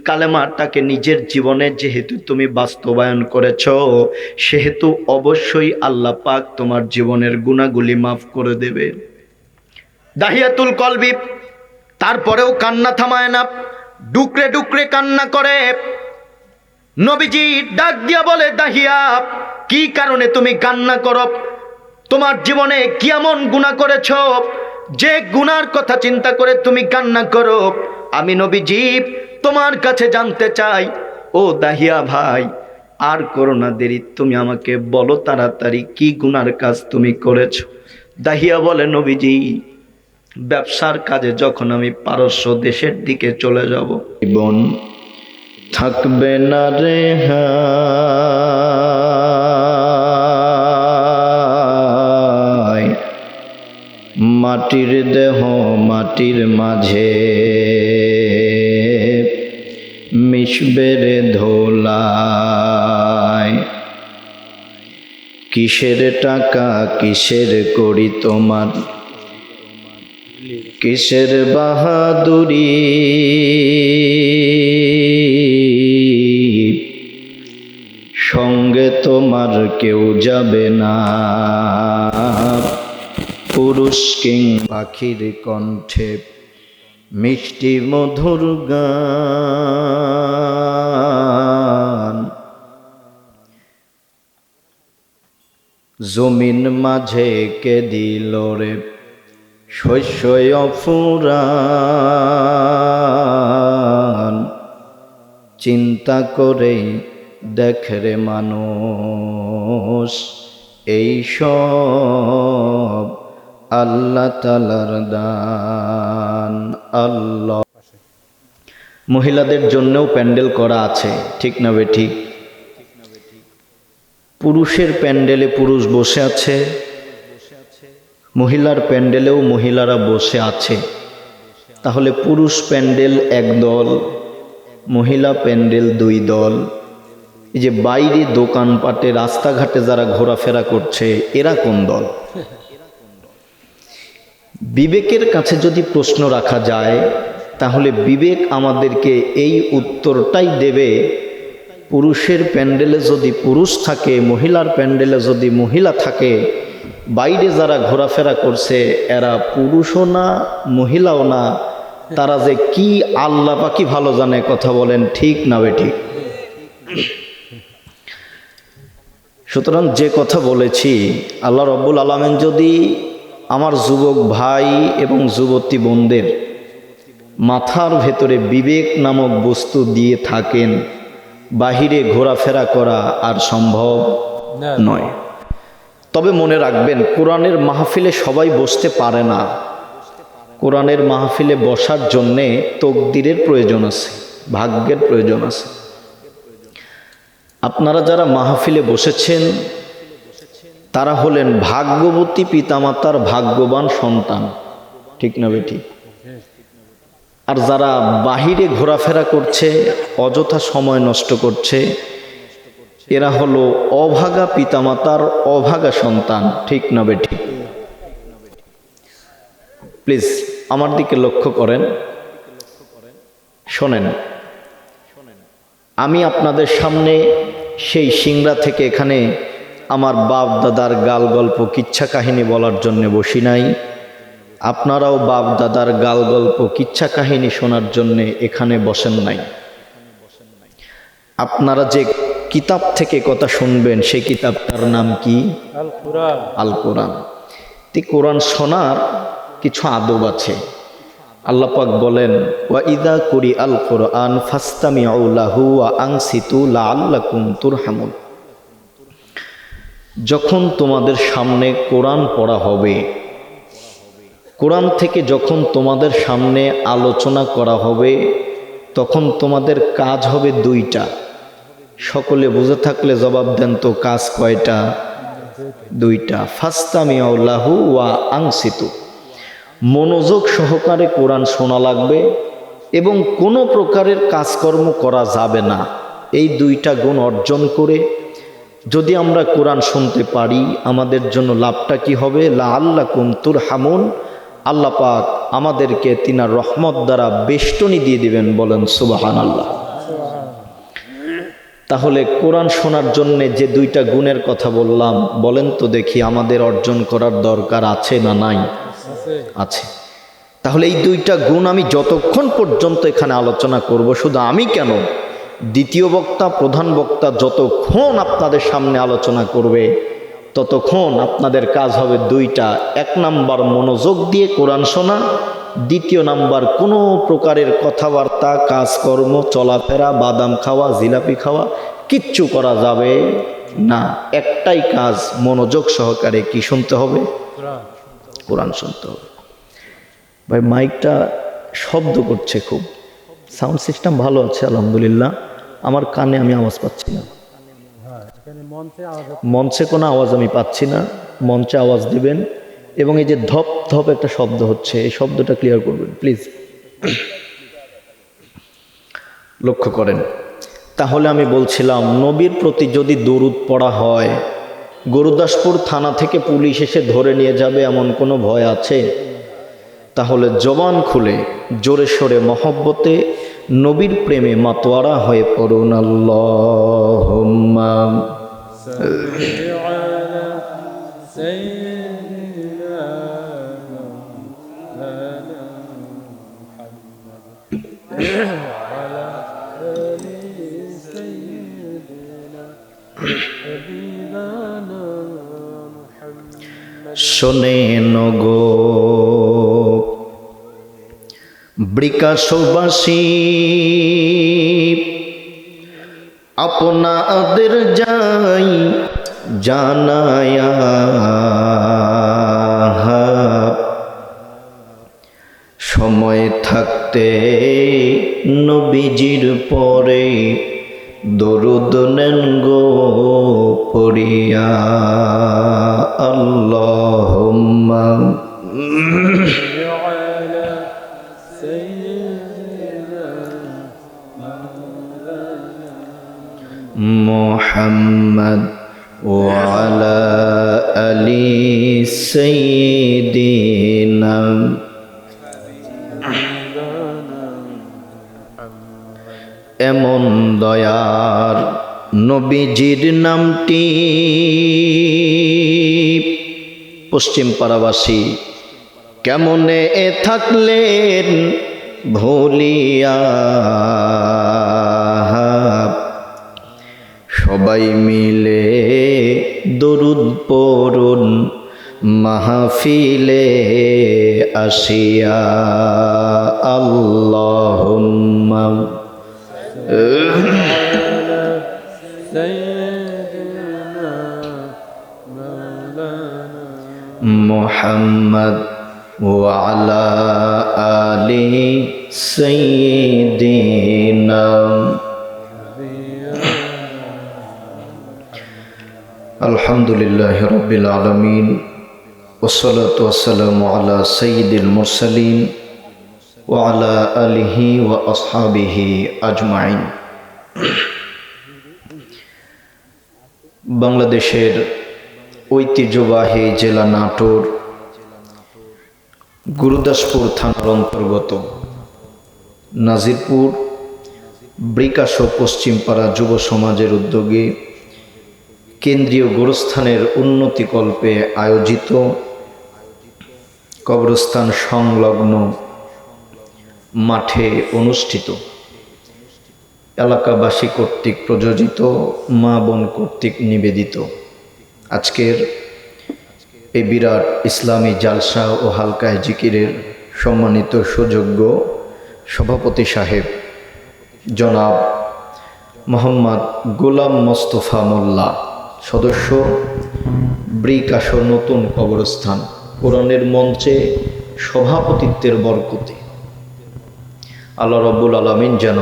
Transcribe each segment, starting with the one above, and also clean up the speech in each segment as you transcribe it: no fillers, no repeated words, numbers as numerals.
কালেমাটাকে নিজের জীবনে যেহেতু তুমি বাস্তবায়ন করেছো, সেহেতু অবশ্যই আল্লাহ পাক তোমার জীবনের গুনাহগুলি মাফ করে দেবে। দাহিয়াতুল কলবি তারপরেও কান্না থামায় না, ডুকরে ডুকরে কান্না করে। নবীজি ডাক দিয়া বলে, দাহিয়া কি কারণে তুমি কান্না করো? তোমার জীবনে কি এমন গুনাহ করেছো যে গুনার কথা চিন্তা করে তুমি কান্না করো? আমি নবীজি তোমার কাছে জানতে চাই, ও দাহিয়া ভাই, আর করো না দেরি, তুমি আমাকে বলো তাড়াতাড়ি কি গুনার কাজ তুমি করেছো। দাহিয়া বলে, নবীজি ব্যবসার কাজে যখন আমি পারস্য দেশের দিকে চলে যাব, বোন থাকবে না রে মাটির দেহ মাটির মাঝে মিশবে রে ধোলায়। কিসের টাকা কিসের করি তোমার, কিসের বাহাদুরি, সঙ্গে তোমার কেউ যাবে না। পুরুষ কিং পাখির কণ্ঠে মিষ্টি মধুর গান, জমিন মাঝে কে দিল রে শস্যই অফুরান। চিন্তা করে দেখ রে মানুষ, এই সব আল্লাহ তাআলার দান। আল্লাহ মহিলাদের জন্যও প্যান্ডেল করা আছে, ঠিক না বেঠিক? পুরুষের প্যান্ডেলে পুরুষ বসে আছে, মহিলার প্যান্ডেলেও মহিলারা বসে আছে। তাহলে পুরুষ প্যান্ডেল এক দল, মহিলা প্যান্ডেল দুই দল। এই যে বাইরে দোকানপাটে রাস্তাঘাটে যারা ঘোরাফেরা করছে, এরা কোন দল? বিবেকের কাছে যদি প্রশ্ন রাখা যায়, তাহলে বিবেক আমাদেরকে এই উত্তরটাই দেবে, পুরুষের প্যান্ডেলে যদি পুরুষ থাকে, মহিলার প্যান্ডেলে যদি মহিলা থাকে, বাইরে যারা ঘোরাফেরা করছে এরা পুরুষও না মহিলাও না, তারা যে কি আল্লাহ পাকি ভালো জানে। কথা বলেন ঠিক না বেঠিক? সুতরাং যে কথা বলেছি, আল্লাহ রব্বুল আলামিন যদি আমার যুবক ভাই এবং যুবতী বোনদের মাথার ভেতরে বিবেক নামক বস্তু দিয়ে থাকেন, বাহিরে ঘোরাফেরা করা আর সম্ভব নয়। তবে মনে রাখবেন, কোরআনের মাহফিলে সবাই বসতে পারে না। কোরআনের মাহফিলে বসার জন্যে তকদিরের প্রয়োজন আছে, ভাগ্যের প্রয়োজন আছে। আপনারা যারা মাহফিলে বসেছেন তারা হলেন ভাগ্যবতী পিতামাতার ভাগ্যবান সন্তান, ঠিক না বেঠিক? আর যারা বাহিরে ঘোরাফেরা করছে, অযথা সময় নষ্ট করছে, এরা হলো অভাগা পিতামাতার অভাগা সন্তান, ঠিক না বেঠিক? প্লিজ আমার দিকে লক্ষ্য করেন, শোনেন। আমি আপনাদের সামনে সেই সিংড়া থেকে এখানে আমার বাপ দাদার গাল গল্প কিচ্ছা কাহিনী বলার জন্য বসি নাই। আপনারাও বাপ দাদার গাল গল্প কিচ্ছা কাহিনী শোনার জন্যে এখানে বসেন নাই। আপনারা যে কিতাব থেকে কথা শুনবেন, সেই কিতাবটার নাম কি? আল কোরআন। কোরআন শোনার কিছু আদব আছে। আল্লাহ পাক বলেন, ওয়া ইযা কুরি আল কোরআন ফাসতামিউ লাহু ওয়া আনসিতু লাআল্লাকুম তুরহামুন। যখন তোমাদের সামনে কোরআন পড়া হবে, কোরআন থেকে যখন তোমাদের সামনে আলোচনা করা হবে, তখন তোমাদের কাজ হবে দুইটা। সকলে বুঝে থাকলে জবাব দেন তো, কাজ কয়টা? দুইটা। ফাসতামিউ লাহু ওয়া আনসিতু, মনোযোগ সহকারে কোরআন শোনা লাগবে এবং কোনো প্রকারের কাজকর্ম করা যাবে না। এই দুইটা গুণ অর্জন করে যদি আমরা কোরআন শুনতে পারি, আমাদের জন্য লাভটা কি হবে? লাআল্লাকুম তুরহামুন, আল্লাহ পাক আমাদেরকে তিনার রহমত দ্বারা বেষ্টনী দিয়ে দিবেন, বলেন সুবহানাল্লাহ। তাহলে কোরআন শোনার জন্যে যে দুইটা গুণের কথা বললাম, বলেন তো দেখি আমাদের অর্জন করার দরকার আছে না নাই? আছে। তাহলে এই দুইটা গুণ আমি যতক্ষণ পর্যন্ত এখানে আলোচনা করব, শুধু আমি কেন, দ্বিতীয় বক্তা প্রধান বক্তা যতক্ষণ আপনাদের সামনে আলোচনা করবে ততক্ষণ আপনাদের কাজ হবে দুইটা। এক নাম্বার মনোযোগ দিয়ে কোরআন শোনা, দ্বিতীয় নাম্বার কোনো প্রকারের কথাবার্তা কাজকর্ম চলাফেরা বাদাম খাওয়া জিলাপি খাওয়া কিচ্ছু করা যাবে না। একটাই কাজ, মনোযোগ সহকারে কি শুনতে হবে? কোরআন শুনতে হবে। ভাই মাইকটা শব্দ করছে খুব, সাউন্ড সিস্টেম ভালো আছে আলহামদুলিল্লাহ, আমার কানে আমি আওয়াজ পাচ্ছি না, মঞ্চে কোনো আওয়াজ আমি পাচ্ছি না। মঞ্চে আওয়াজ দিবেন এবং এই যে ধপ ধপ একটা শব্দ হচ্ছে, এই শব্দটা ক্লিয়ার করবেন প্লিজ, লক্ষ্য করেন। তাহলে আমি বলছিলাম, নবীর প্রতি যদি দরুদ পড়া হয়, গুরুদাসপুর থানা থেকে পুলিশ এসে ধরে নিয়ে যাবে এমন কোনো ভয় আছে? তাহলে জবান খুলে জোরে সোরে মহব্বতে নবীর প্রেমে মাতোয়ারা হয়ে পড়ুন, আল্লাহুম্মা সাল্লি আলা সাইয়্যিদিনা মাওলানা মুহাম্মদ ওয়া আলা আলি সাইয়্যিদিনা হাবিবানা মুহাম্মদ। শোনেন গো বৃকাশবাসী, আপনাদের যাই জানায়া, সময় থাকতে নবীজির পরে দরুদ নেন গো পড়িয়া, আল্লাহুম্মা মুহাম্মদ ওয়া আলা আলি সাইয়্যিদিনা। এমন দয়ার নবীজির নামটি পশ্চিম পাড়াবাসী কেমনে থাকলেন ভুলিয়া, সবাই মিলে দরুদ পড়ুন মাহফিলে আসিয়া, আল্লাহুম্মা মুহাম্মদ ওয়া আলা আলি সাইয়্যিদিনা। আলহামদুলিল্লাহি রাব্বিল আলামিন ওয়াসসালাতু ওয়াসসালামু আলা সাইয়্যিদিল মুরসালিন ওয়া আলা আলিহি ওয়া আসহাবিহি আজমাইন। বাংলাদেশের ঐতিহ্যবাহী জেলা নাটোর গুরুদাসপুর থানার অন্তর্গত নাজিরপুর বৃকাশ পশ্চিমপাড়া যুব সমাজের উদ্যোগে কেন্দ্রীয় গোরস্থানের উন্নতিকল্পে আয়োজিত কবরস্থান সংলগ্ন মাঠে অনুষ্ঠিত এলাকাবাসী কর্তৃক প্রযোজিত মা বোন কর্তৃক নিবেদিত আজকের এই বিরাট ইসলামী জালসা ও হালকায় জিকিরের সম্মানিত সুযোগ্য সভাপতি সাহেব জনাব মোহাম্মদ গোলাম মোস্তফা মোল্লা, সদস্য বৃকাশ নতুন কবরস্থান, কোরআনের মঞ্চে সভাপতিত্বের বরকতে আল্লাহ রব্বুল আলামিন যেন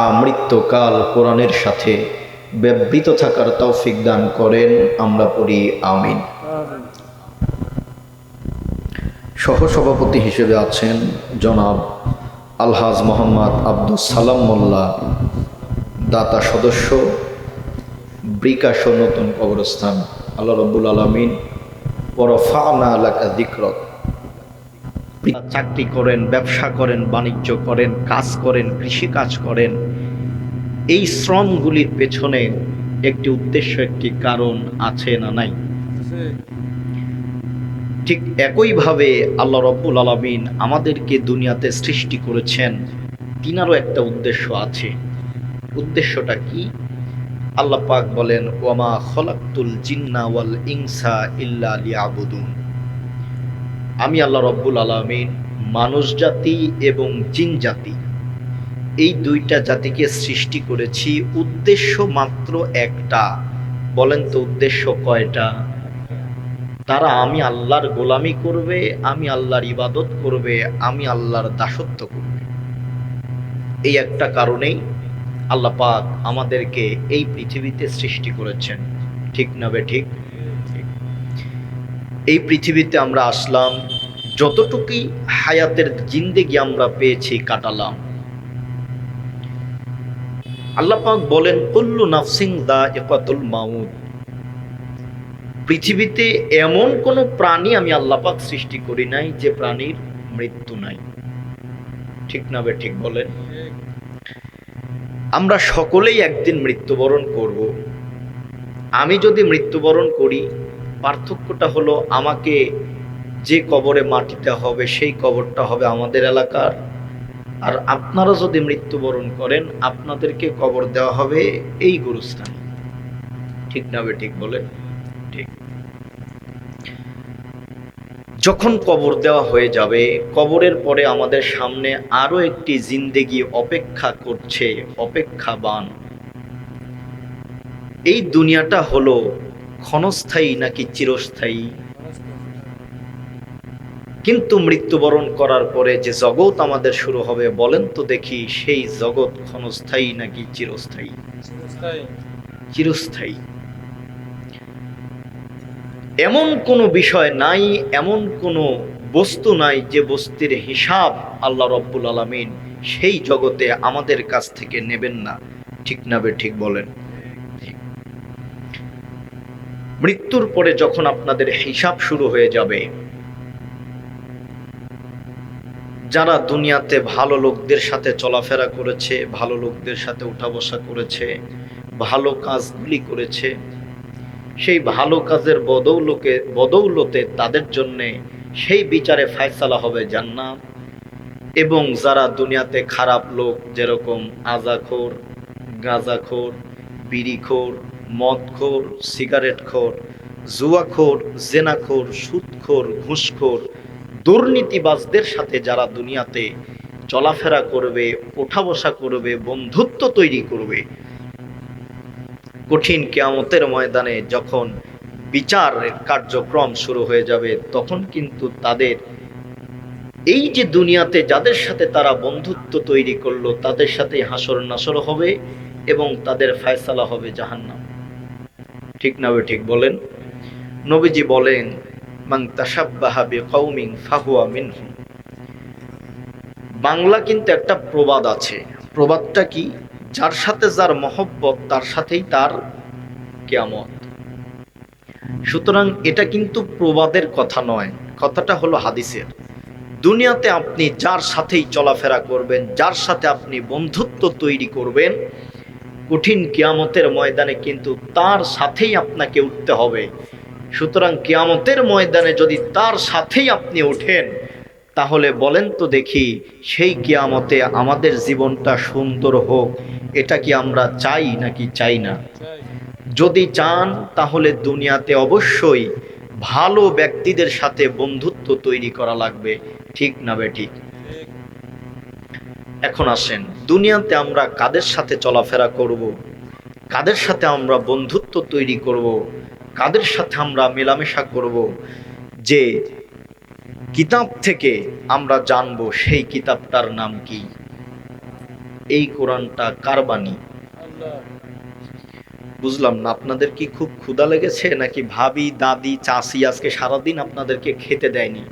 আমৃত্যকাল কোরআনের সাথে ব্যবহৃত থাকার তৌফিক দান করেন, আমরা পড়ি আমিন। সহসভাপতি হিসেবে আছেন জনাব আলহাজ মোহাম্মদ আব্দুস সালাম মোল্লা, দাতা সদস্য বৃকাশ নতুন কবরস্থান। আল্লাহ রব্বুল আলামিন ওয়ারফা'না লাকা যিকরাক, চাকরি করেন, ব্যবসা করেন, বাণিজ্য করেন, কাজ করেন, কৃষি কাজ করেন, এই শ্রমগুলির পেছনে একটি উদ্দেশ্য, একটি কারণ আছে না নাই? ঠিক একইভাবে আল্লাহ রাব্বুল আলামিন আমাদেরকে দুনিয়াতে সৃষ্টি করেছেন, তিনারও একটা উদ্দেশ্য আছে। উদ্দেশ্যটা কি? আল্লাহ পাক বলেন, ওয়ামা খলাকতুল জিন্না ওয়াল ইনসা ইল্লা লিয়াবুদুন। আমি আল্লাহ রাব্বুল আলামিন মানুষ জাতি এবং জিন জাতি, এই দুইটা জাতিকে সৃষ্টি করেছি উদ্দেশ্য মাত্র একটা। বলেন তো উদ্দেশ্য কয়টা? তারা আমি আল্লাহর গোলামি করবে, আমি আল্লাহর ইবাদত করবে, আমি আল্লাহর দাসত্ব করবে। এই একটা কারণেই আল্লাহ পাক আমাদেরকে এই পৃথিবীতে সৃষ্টি করেছেন। ঠিক না বে ঠিক? এই পৃথিবীতে আমরা আসলাম, যতটুকুই হায়াতের জিন্দেগি আমরা পেয়েছি, কাটালাম। আল্লাহ পাক বলেন, কুল্লু নাফসিন যায়িকাতুল মাউত। পৃথিবীতে এমন কোন প্রাণী আমি আল্লাহ পাক সৃষ্টি করি নাই যে প্রাণীর মৃত্যু নাই। ঠিক না বে ঠিক? বলেন। আমরা সকলেই একদিন মৃত্যুবরণ করব। আমি যদি মৃত্যুবরণ করি, পার্থক্যটা হলো আমাকে যে কবরে মাটিতে হবে সেই কবরটা হবে আমাদের এলাকার, আর আপনারা যদি মৃত্যুবরণ করেন আপনাদেরকে কবর দেওয়া হবে এই গুরুস্থানে। ঠিক না বে ঠিক? বলেন। ঠিক। যখন কবর দেওয়া হয়ে যাবে, কবরের পরে আমাদের সামনে আরো একটি জিন্দেগি অপেক্ষা করছে, অপেক্ষাবান। এই দুনিয়াটা হলো ক্ষণস্থায়ী নাকি চিরস্থায়ী? কিন্তু মৃত্যুবরণ করার পরে যে জগৎ আমাদের শুরু হবে, বলেন তো দেখি সেই জগৎ ক্ষণস্থায়ী নাকি চিরস্থায়ী? চিরস্থায়ী। এমন কোনো বিষয় নাই, এমন কোনো বস্তু নাই যে বস্তুর হিসাব আল্লাহ রাব্বুল আলামিন সেই জগতে আমাদের কাছ থেকে নেবেন না। ঠিক না বে ঠিক? বলেন। মৃত্যুর পরে যখন আপনাদের হিসাব শুরু হয়ে যাবে, যারা দুনিয়াতে ভালো লোকদের সাথে চলাফেরা করেছে, ভালো লোকদের সাথে উঠা বসা করেছে, ভালো কাজগুলি করেছে, সেই ভালো কাজের বদৌলতে তাদের জন্যে সেই বিচারে ফায়সালা হবে জান্নাত। এবং যারা দুনিয়াতে খারাপ লোক, যেরকম আজাখোর, গাঁজাখোর, বিড়িখোর, মদখোর, সিগারেটখোর, জুয়াখোর, জেনাখোর, সুদখোর, ঘুষখোর, দুর্নীতিবাজদের সাথে যারা দুনিয়াতে চলাফেরা করবে, ওঠা বসা করবে, বন্ধুত্ব তৈরি করবে, কঠিন কিয়ামতের ময়দানে যখন বিচারের কার্যক্রম শুরু হয়ে যাবে, তখন কিন্তু তাদের এই যে দুনিয়াতে যাদের সাথে তারা বন্ধুত্ব তৈরি করলো, তাদের সাথে হাসর নাসর হবে এবং তাদের ফায়সালা হবে জাহান্নাম। ঠিক না বে ঠিক? বলেন। নবীজি বলেন, মান তাশাব্বাহা বিকওমিন ফাহুয়া মিনহুম। বাংলা কিন্তু একটা প্রবাদ আছে। প্রবাদটা কি? যার সাথে যার মহব্বত তার সাথেই তার কিয়ামত। সুতরাং এটা কিন্তু প্রবাদের কথা নয়, কথাটা হলো হাদিসের। দুনিয়াতে আপনি যার সাথেই চলাফেরা করবেন, যার সাথে আপনি বন্ধুত্ব তৈরি করবেন, কঠিন কিয়ামতের ময়দানে কিন্তু তার সাথেই আপনাকে উঠতে হবে। সুতরাং কিয়ামতের ময়দানে যদি তার সাথেই আপনি ওঠেন, তাহলে বলেন তো দেখি সেই কিয়ামতে আমাদের জীবনটা সুন্দর হোক, এটা কি আমরা চাই নাকি চাই না? যদি চান তাহলে দুনিয়াতে অবশ্যই ভালো ব্যক্তিদের সাথে বন্ধুত্ব তৈরি করা লাগবে। ঠিক না বে ঠিক? এখন আসেন, দুনিয়াতে আমরা কাদের সাথে চলাফেরা করব, কাদের সাথে আমরা বন্ধুত্ব তৈরি করব, কাদের সাথে আমরা মেলামেশা করব, যে কিতাব থেকে আমরা জানবো সেই কিতাবটার নাম কি? এই কোরআনটা কার বাণী? বুঝলাম না। আপনাদের কি খুব ক্ষুধা লেগেছে নাকি ভাবি, দাদি, চাচি আজকে সারাদিন আপনাদেরকে খেতে দেয়নি?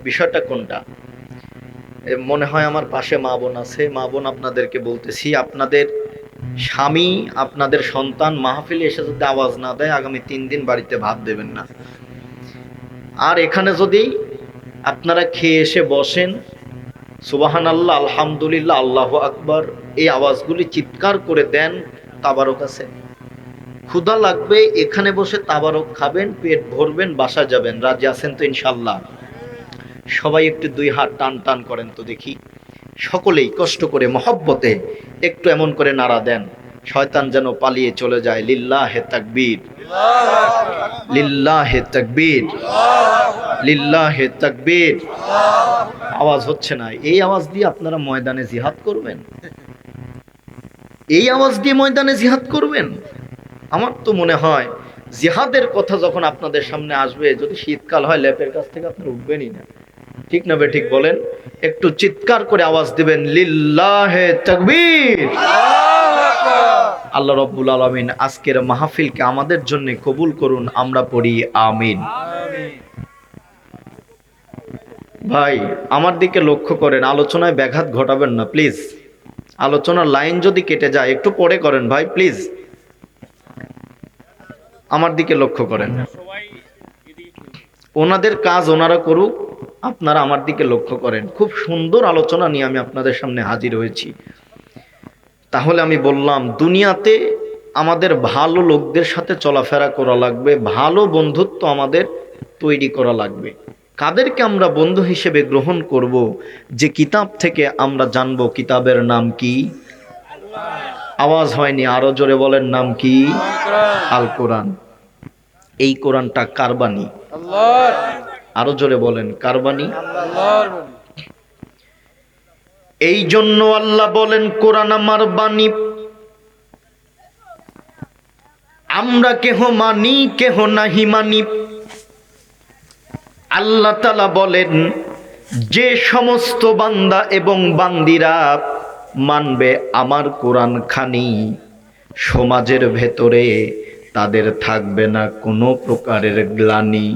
বিষয়টা কোনটা? মনে হয় আমার পাশে মা বোন আছে। মা বোন, আপনাদেরকে বলতেছি, আপনাদের স্বামী, আপনাদের সন্তান মাহফিলে এসে যদি আওয়াজ না দেয়, আগামী 3 দিন বাড়িতে ভাত দেবেন না। আর এখানে যদি আপনারা খেয়ে এসে বসেন, সুবহানাল্লাহ, আলহামদুলিল্লাহ, আল্লাহু আকবার, এই আওয়াজগুলি চিৎকার করে দেন। তাবারক আছে, ক্ষুধা লাগবে, এখানে বসে তাবারক খাবেন, পেট ভরবেন, বাসা যাবেন। রাজি আছেন তো ইনশাল্লাহ? সবাই একটু দুই হাত টান টান করেন তো দেখি, সকলেই কষ্ট করে মহব্বতে একটু এমন করে নাড়া দেন, শয়তান যেন পালিয়ে চলে যায়। লিল্লাহে তাকবীর, লিল্লাহে তাকবীর, লিল্লাহে তাকবীর। আওয়াজ হচ্ছে না, এই আওয়াজ দিয়ে আপনারা ময়দানে জিহাদ করবেন? এই আওয়াজ দিয়ে ময়দানে জিহাদ করবেন? আমার তো মনে হয় জিহাদের কথা যখন আপনাদের সামনে আসবে, যদি শীতকাল হয় ল্যাপের কাছ থেকে আপনারা উঠবেনই না। ঠিক না ঠিক বলেন? একটু চিৎকার করে আওয়াজ দিবেন, লিল্লাহে তাকবীর। আল্লাহ রাব্বুল আলামিন আজকের মাহফিলকে আমাদের জন্য কবুল করুন, আমরা পড়ি আমিন। ভাই আমার দিকে লক্ষ্য করেন, আলোচনায় ব্যাঘাত ঘটাবেন না প্লিজ। আলোচনার লাইন যদি কেটে যায় একটু পরে করেন ভাই প্লিজ। আমার দিকে লক্ষ্য করেন, ওনাদের কাজ ওনারা করুক, আপনারা আমার দিকে লক্ষ্য করেন। খুব সুন্দর আলোচনা নিয়ে আমি আপনাদের সামনে হাজির হয়েছি। তাহলে আমি বললাম, দুনিয়াতে আমাদের ভালো লোকদের সাথে চলাফেরা করা লাগবে, ভালো বন্ধুত্ব আমাদের তৈরি করা লাগবে। কাদেরকে আমরা বন্ধু হিসেবে গ্রহণ করব? যে কিতাব থেকে আমরা জানবো কিতাবের নাম কি? আওয়াজ হয়নি, আরো জোরে বলেন, নাম কি? আল কোরআন। এই কোরআনটা কার বাণী? আল্লাহর। আরো জোরে বলেন, কার বাণী? আল্লাহর। এই জন্য আল্লাহ বলেন, কোরআন আমার বাণী, আমরা কেহ মানি কেহ নাহি মানি। আল্লাহ তাআলা বলেন, যে সমস্ত বান্দা এবং বান্দিরা মানবে আমার কোরআন খানি, সমাজের ভেতরে তাদের থাকবে না কোনো প্রকারের গ্লানি।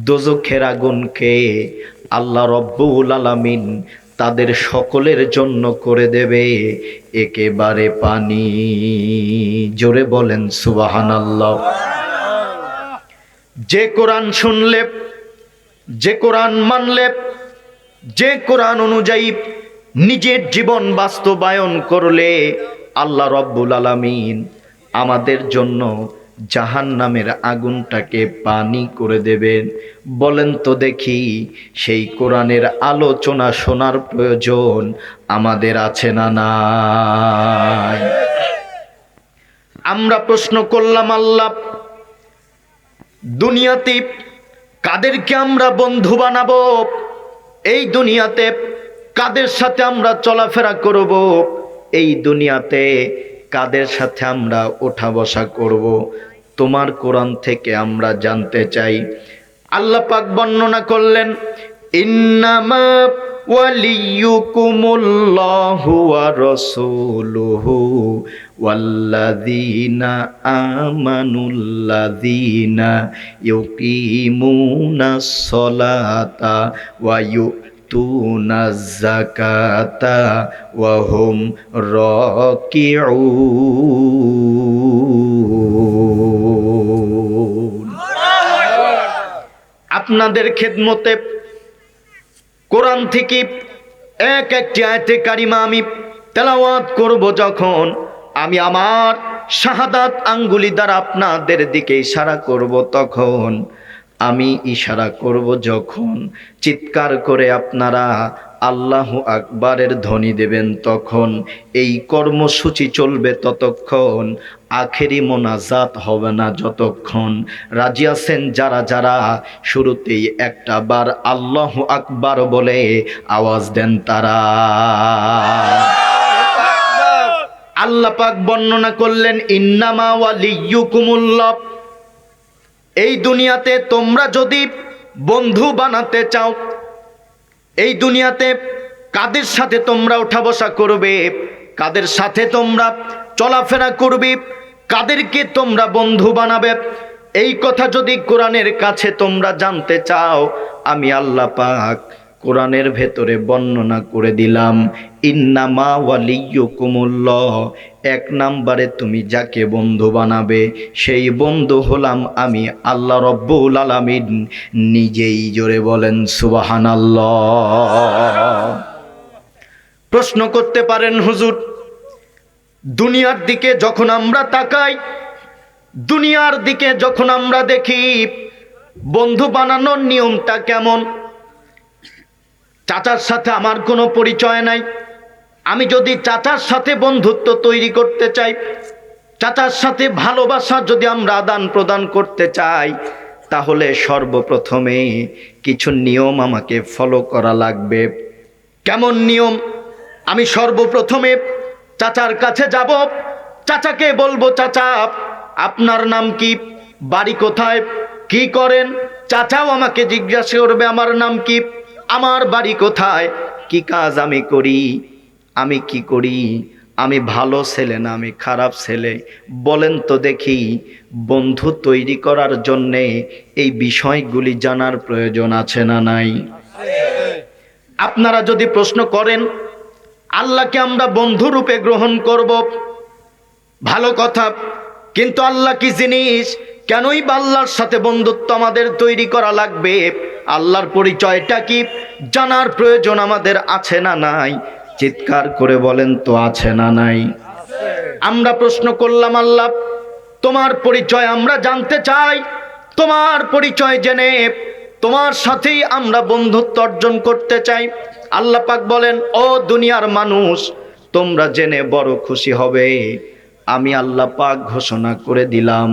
দোজখের আগুনকে আল্লাহ রব্বুল আলামিন তাদের সকলের জন্য করে দেবে একেবারে পানি। জোরে বলেন সুবহানাল্লাহ। যে কোরআন শুনলে, যে কোরআন মানলে, যে কোরআন অনুযায়ী নিজের জীবন বাস্তবায়ন করলে, আল্লাহ রব্বুল আলামিন আমাদের জন্য জাহান্নামের আগুনটাকে পানি করে দেবেন। বলেন তো দেখি, সেই কোরআনের আলোচনা শোনার প্রয়োজন আমাদের আছে না নাই? আমরা প্রশ্ন করলাম, আল্লাহ দুনিয়াতে কাদেরকে আমরা বন্ধু বানাবো? এই দুনিয়াতে কাদের সাথে আমরা চলাফেরা করব? এই দুনিয়াতে কাদের সাথে আমরা ওঠা বসা করব? তোমার কোরআন থেকে আমরা জানতে চাই। আল্লাহ পাক বর্ণনা করলেন, ইন্নামা ওয়ালিয়ুকুমুল্লাহু ওয়া রাসূলুহু ওয়াল্লাযীনা আমানুল্লাযীনা ইউকিমুনাস সালাতা ওয়া তুনাজ যাকাতা ওয়া হুম রাকিউন। আপনাদের খেদমতে কোরআন থেকে এক একটি আয়াতে কারিমা আমি তেলাওয়াত করব। যখন আমি আমার শাহাদাত আঙ্গুলি দ্বারা আপনাদের দিকে ইশারা করব, তখন আমি ইশারা করব যখন চিৎকার করে আপনারা আল্লাহু আকবারের ধ্বনি দেবেন, তখন এই কর্মসূচি চলবে ততক্ষণ, আখেরি মোনাজাত হবে না যতক্ষণ। রাজি আছেন যারা যারা শুরুতেই একটা বার আল্লাহু আকবার বলে আওয়াজ দেন তারা? আল্লাহ পাক বর্ণনা করলেন, ইন্নামা ওয়ালিয়ুকুমুল্লাহ। এই দুনিয়াতে তোমরা যদি বন্ধু বানাতে চাও, এই দুনিয়াতে কাদের সাথে তোমরা ওঠা বসা করবে, কাদের সাথে তোমরা চলাফেরা করবে, কাদেরকে তোমরা বন্ধু বানাবে, এই কথা যদি কোরআনের কাছে তোমরা জানতে চাও, আমি আল্লাহ পাক কোরআনের ভেতরে বর্ণনা করে দিলাম, ইন্নামা ওয়ালিয়্যুকুমুল্লাহ, এক নম্বরে তুমি যাকে বন্ধু বানাবে সেই বন্ধু হলাম আমি আল্লাহ রব্বুল আলামিন নিজেই। জোরে বলেন সুবহানাল্লাহ। প্রশ্ন করতে পারেন, হুজুর দুনিয়ার দিকে যখন আমরা তাকাই, দুনিয়ার দিকে যখন আমরা দেখি বন্ধু বানানোর নিয়মটা কেমন? চাচার সাথে আমার কোনো পরিচয় নাই, আমি যদি চাচার সাথে বন্ধুত্ব তৈরি করতে চাই, চাচার সাথে ভালোবাসা যদি আমরা আদান প্রদান করতে চাই, তাহলে সর্বপ্রথমে কিছু নিয়ম আমাকে ফলো করা লাগবে। কেমন নিয়ম? আমি সর্বপ্রথমে চাচার কাছে যাব, চাচাকে বলবো, চাচা আপনার নাম কি, বাড়ি কোথায়, কি করেন? চাচাও আমাকে জিজ্ঞাসা করবে আমার নাম কি, আমার বাড়ি কোথায়, কি কাজ আমি করি, আমি কি করি, আমি ভালো ছেলে না আমি খারাপ ছেলে, বলেন তো দেখি। বন্ধু তৈরি করার জন্যে এই বিষয়গুলি জানার প্রয়োজন আছে না নাই? আপনারা যদি প্রশ্ন করেন আল্লাহকে আমরা বন্ধু রূপে গ্রহণ করব, ভালো কথা, কিন্তু আল্লাহ কি জিনিস, কেনই বা আল্লাহর সাথে বন্ধুত্ব আমাদের তৈরি করা লাগবে? আল্লাহর পরিচয়টা কি জানার প্রয়োজন আমাদের আছে না নাই? চিৎকার করে বলেন তো আছে না নাই? আমরা প্রশ্ন করলাম, আল্লাহ তোমার পরিচয় আমরা জানতে চাই, তোমার পরিচয় জেনে তোমার সাথেই আমরা বন্ধুত্ব অর্জন করতে চাই। আল্লাহ পাক বলেন, ও দুনিয়ার মানুষ, তোমরা জেনে বড় খুশি হবে, আমি আল্লাহ পাক ঘোষণা করে দিলাম,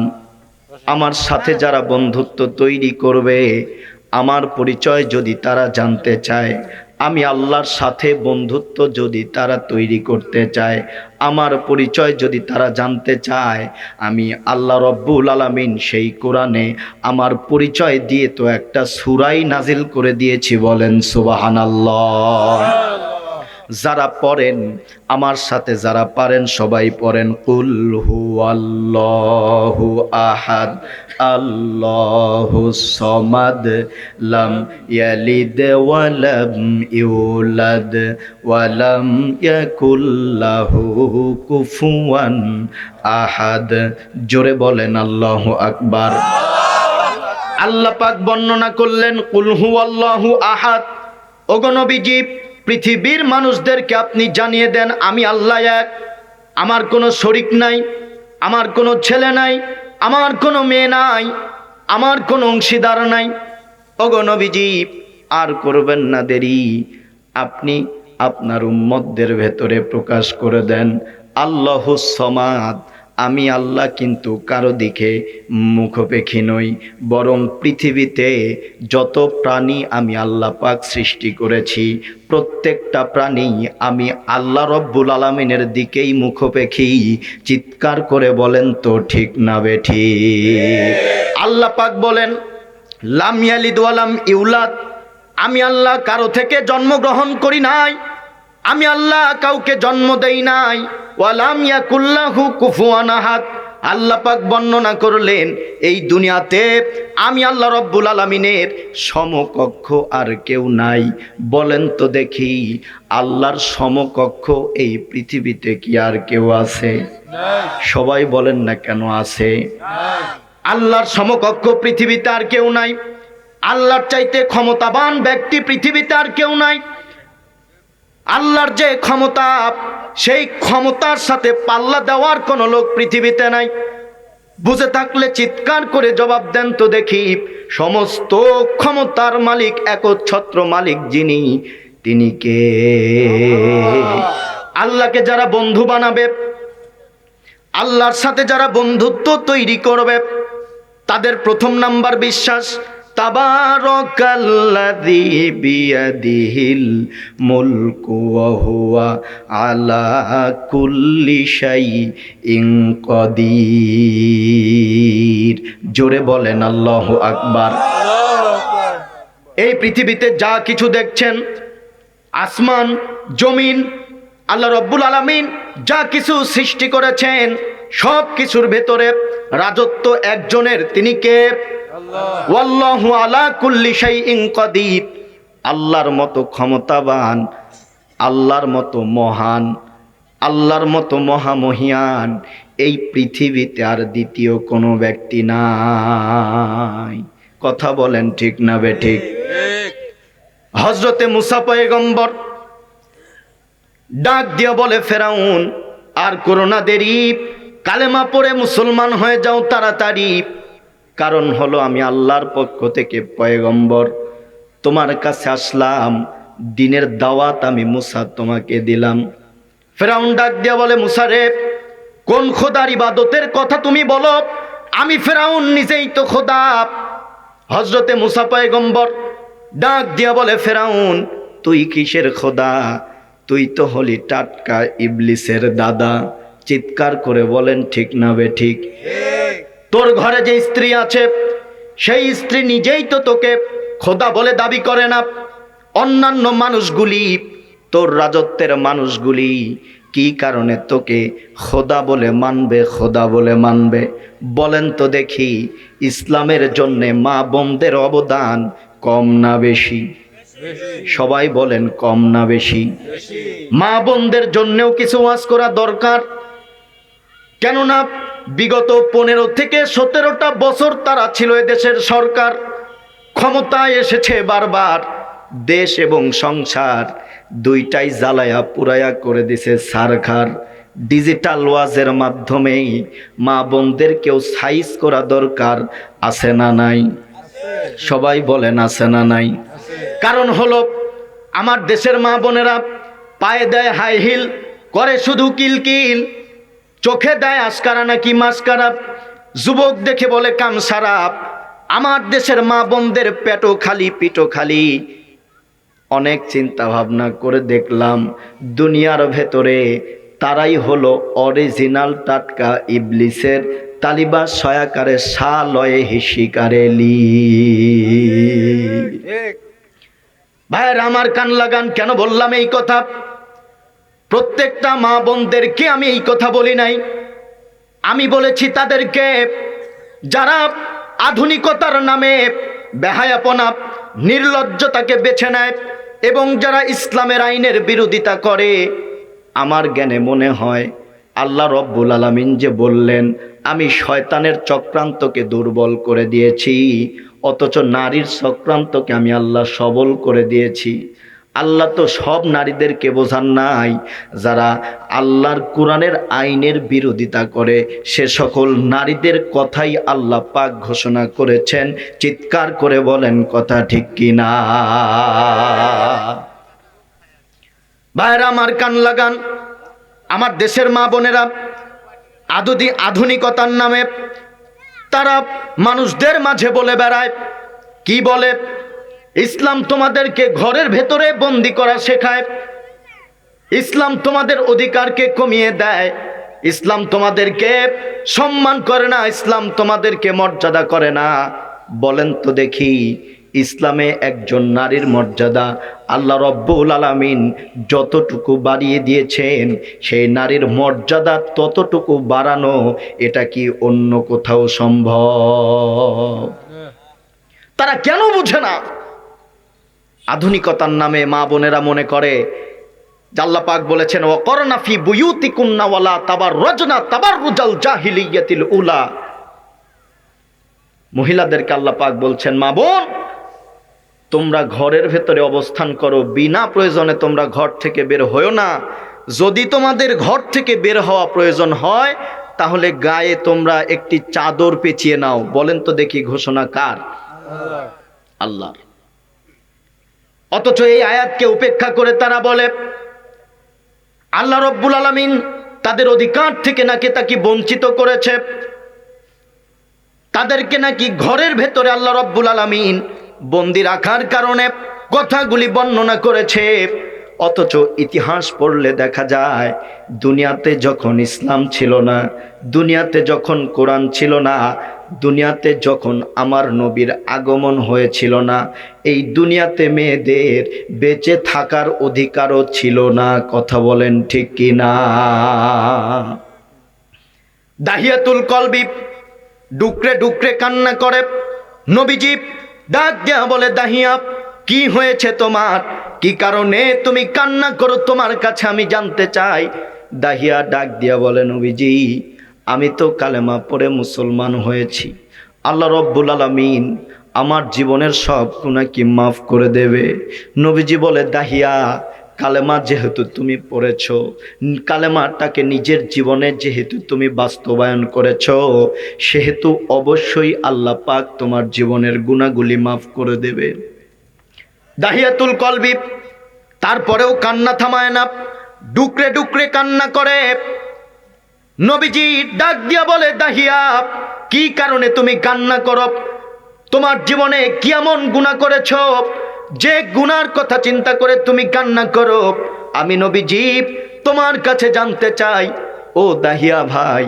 আমার সাথে যারা বন্ধুত্ব তৈরি করবে, আমার পরিচয় যদি তারা জানতে চায়, আমি আল্লাহর সাথে বন্ধুত্ব যদি তারা তৈরি করতে চায়, আমার পরিচয় যদি তারা জানতে চায়, আমি আল্লাহ রব্বুল আলামিন সেই কোরআনে আমার পরিচয় দিয়ে তো একটা সূরাই নাজিল করে দিয়েছি। বলেন সুবহানাল্লাহ। যারা পড়েন আমার সাথে, যারা পারেন সবাই পড়েন, কুল হুয়াল্লাহু আহাদ আল্লাহুস সামাদ লাম ইয়ালিদ ওয়া লাম ইউলাদ ওয়া লাম ইয়াকুল লাহু কুফুয়ান আহাদ। জোরে বলেন আল্লাহু আকবার। আল্লাহ পাক বর্ণনা করলেন কুল হুয়াল্লাহু আহাদ। ওগো নবীজি, পৃথিবীর মানুষদেরকে আপনি জানিয়ে দেন আমি আল্লাহ এক, আমার কোনো শরীক নাই, আমার কোনো ছেলে নাই, আমার কোনো মেয়ে নাই, আমার কোনো অংশীদার নাই। ওগো নবীজি, আর করবেন না দেরি, আপনি আপনার উম্মতদের ভেতরে প্রকাশ করে দেন আল্লাহুস সামাদ, আমি আল্লাহ কিন্তু কারো দিকে মুখোপেক্ষী নই, বরং পৃথিবীতে যত প্রাণী আমি আল্লাহ পাক সৃষ্টি করেছি, প্রত্যেকটা প্রাণী আমি আল্লাহ রব্বুল আলামিনের দিকেই মুখোপেক্ষী। চিৎকার করে বলেন তো ঠিক না বেঠিক? আল্লাহ পাক বলেন, লাম ইয়ালিদ ওয়া লাম ইউলাদ, আমি আল্লাহ কারো থেকে জন্মগ্রহণ করি নাই, আমি আল্লাহ কাউকে জন্ম দেই নাই। ওয়ালাম ইয়াকুল্লাহু কুফুয়ান আহাদ। আল্লাহ পাক বর্ণনা করলেন, এই দুনিয়াতে আমি আল্লাহ রব্বুল আলামিনের সমকক্ষ আর কেউ নাই। বলেন তো দেখি, আল্লাহর সমকক্ষ এই পৃথিবীতে কি আর কেউ আছে? সবাই বলেন না কেন আছে? আল্লাহর সমকক্ষ পৃথিবীতে আর কেউ নাই। আল্লাহর চাইতে ক্ষমতাবান ব্যক্তি পৃথিবীতে আর কেউ নাই। আল্লাহর যে ক্ষমতা, সেই ক্ষমতার সাথে পাল্লা দেওয়ার কোনো লোক পৃথিবীতে নাই। বুঝে থাকলে চিৎকার করে জবাব দেন তো দেখি, সমস্ত ক্ষমতার মালিক, একচ্ছত্র মালিক যিনি, তিনি কে? আল্লাহকে যারা বন্ধু বানাবে, আল্লাহর সাথে যারা বন্ধুত্ব তৈরি করবে, তাদের প্রথম নাম্বার বিশ্বাস, তাবারাকাল্লাযী বিয়াদিহিল মুলকু ওয়া হুয়া আলা কুল্লি শাইইন কাদির। জোরে বলেন আল্লাহু আকবার। এই পৃথিবীতে যা কিছু দেখছেন, আসমান জমিন, আল্লাহ রব্বুল আলামিন যা কিছু সৃষ্টি করেছেন, সব কিছুর ভেতরে রাজত্ব একজনের, তিনি কে? আল্লাহ। ওয়াল্লাহু আলা কুল্লি শাইইন কাদির। আল্লাহর মতো ক্ষমতাবান, আল্লাহর মতো মহান, আল্লাহর মতো মহামহিয়ান এই পৃথিবীতে আর দ্বিতীয় কোনো ব্যক্তি নাই। কথা বলেন ঠিক না বেঠিক? হযরতে মুসা পয়গম্বর ডাক দিয়ে বলে, ফেরাউন আর করোনা দেরি, কালেমা পড়ে মুসলমান হয়ে যাও তাড়াতাড়ি। কারণ হলো আমি আল্লাহর পক্ষ থেকে পয়গম্বর, তোমার কাছে আসলাম, দ্বীনের দাওয়াত আমি মুসা তোমাকে দিলাম। ফেরাউন ডাক দিয়া বলে, মুসা রে, কোন খোদার ইবাদতের কথা তুমি বলো? আমি ফেরাউন নিজেই তো খোদা। হযরতে মুসা পয়গম্বর ডাক দিয়া বলে, ফেরাউন তুই কিসের খোদা? তুই তো হলি টাটকা ইবলিসের দাদা। চিৎকার করে বলেন ঠিক না বেঠিক? তোর ঘরে যে স্ত্রী আছে সেই স্ত্রী নিজেই তো তোকে খোদা বলে দাবি করে না। অন্যান্য মানুষগুলি, তোর রাজত্বের মানুষগুলি কি কারণে তোকে খোদা বলে মানবে, খোদা বলে মানবে? বলেন তো দেখি, ইসলামের জন্যে মা বোনদের অবদান কম না বেশি? সবাই বলেন কম না বেশি? মা বোনদের জন্যেও কিছু ওয়াজ করা দরকার। কেননা বিগত 15 থেকে 17টা বছর তারা ছিল এদেশের সরকার, ক্ষমতায় এসেছে বারবার, দেশ এবং সংসার দুইটাই জ্বালায়া পুরায়া করে দিছে সারখার। ডিজিটাল ওয়াজের মাধ্যমেই মা বোনদেরকেও সাইজ করা দরকার, আছে না নাই? সবাই বলেন আছে না নাই? কারণ হলো আমার দেশের মা বোনেরা পায়ে দেয় হাই হিল, করে শুধু কিলকিল, চোখে দেয় আস্কারা নাকি মাস্কারা, যুবক দেখে বলে কাম সারাপ। আমার দেশের মা বোনদের পেটও খালি, পিঠও খালি। অনেক চিন্তা ভাবনা করে দেখলাম দুনিয়ার ভেতরে তারাই হলো অরিজিনাল টাটকা ইবলিসের তালিবা সয়াকারে সা লয়ে হিসিকারে লি। ভাইয়ের আমার কান লাগান, কেন বললাম এই কথা? প্রত্যেকটা মা বোনদেরকে আমি এই কথা বলি নাই, আমি বলেছি তাদেরকে যারা আধুনিকতার নামে বেহায়াপনা, নির্লজ্জতাকে বেছে নেয় এবং যারা ইসলামের আইনের বিরোধিতা করে। আমার জ্ঞানে মনে হয় আল্লাহ রব্বুল আলামিন যে বললেন আমি শয়তানের চক্রান্তকে দুর্বল করে দিয়েছি, অথচ নারীর চক্রান্তকে আমি আল্লাহ সবল করে দিয়েছি। আল্লাহ তো সব নারীদেরকে বোঝান নাই, যারা আল্লাহর কোরআনের আইনের বিরোধিতা করে সে সকল নারীদের কথাই আল্লাহ পাক ঘোষণা করেছেন। চিৎকার করে বলেন কথা ঠিক কিনা? ভাইরা আমার কান লাগান, আমার দেশের মা বোনেরা আধুনিকতার নামে তারা মানুষদের মাঝে বলে বেড়ায়, কি বলে? ইসলাম তোমাদেরকে ঘরের ভেতরে বন্দি করা শেখায়, ইসলাম তোমাদের অধিকারকে কমিয়ে দেয়, ইসলাম তোমাদেরকে সম্মান করে না, ইসলাম তোমাদেরকে মর্যাদা করে না। বলেন তো দেখি, ইসলামে একজন নারীর মর্যাদা আল্লাহ রব্বুল আলামিন যতটুকু বাড়িয়ে দিয়েছেন, সেই নারীর মর্যাদা ততটুকু বাড়ানো এটা কি অন্য কোথাও সম্ভব? তারা কেন বুঝে না? আধুনিকতার নামে মা বোনেরা মনে করে, আল্লাহ পাক বলেছেন ওয়াকরনা ফি বুয়ুতিকুন্না ওয়ালা তাবাররাজনা তাবাররুজাল জাহিলিয়াতিল উলা। মহিলাদেরকে আল্লাহ পাক বলছেন, মা বোন তোমরা ঘরের ভেতরে অবস্থান করো, বিনা প্রয়োজনে তোমরা ঘর থেকে বের হয়ো না। যদি তোমাদের ঘর থেকে বের হওয়া প্রয়োজন হয় তাহলে গায়ে তোমরা একটি চাদর পেঁচিয়ে নাও। বলেন তো দেখি, ঘোষণা কার? আল্লাহর। অথচ এই আয়াতকে উপেক্ষা করে তারা বলে আল্লাহ রব্বুল আলামিন তাদের অধিকার থেকে নাকি তাকে বঞ্চিত করেছে, তাদেরকে নাকি ঘরের ভেতরে আল্লাহ রব্বুল আলামিন বন্দি রাখার কারণে কথাগুলি বর্ণনা করেছে। অথচ ইতিহাস পড়লে দেখা যায় দুনিয়াতে যখন ইসলাম ছিল না, দুনিয়াতে যখন কোরআন ছিল না, দুনিয়াতে যখন আমার নবীর আগমন হয়েছিল না, এই দুনিয়াতে মেয়েদের বেঁচে থাকার অধিকারও ছিল না। কথা বলেন ঠিক কি না? দাহিয়াতুল কলবি ডুকরে ডুকরে কান্না করে। নবীজি ডাক দেয়া বলে, দাহিয়া কি হয়েছে তোমার, কি কারণে তুমি কান্না করো, তোমার কাছে আমি জানতে চাই। দাহিয়া ডাক দিয়া বলে, নবীজি আমি তো কালেমা পড়ে মুসলমান হয়েছি, আল্লাহ রব্বুল আলামিন আমার জীবনের সব গুনাহ কি মাফ করে দেবে। নবীজি বলে, দাহিয়া কালেমা যেহেতু তুমি পড়েছো, কালেমাটাকে নিজের জীবনে যেহেতু তুমি বাস্তবায়ন করেছো, সেহেতু অবশ্যই আল্লাহ পাক তোমার জীবনের গুনাহগুলি মাফ করে দেবে। দাহিয়াতুল কলবি তারপরেও কান্না থামায় না, ডুকরে ডুকরে কান্না করে। নবীজি ডাক দিয়া বলে, দাহিয়া কি কারণে তুমি কান্না করো, তোমার জীবনে কি এমন গুনাহ করেছো যে গুনার কথা চিন্তা করে তুমি কান্না করো। আমি নবীজি তোমার কাছে জানতে চাই, ও দাহিয়া ভাই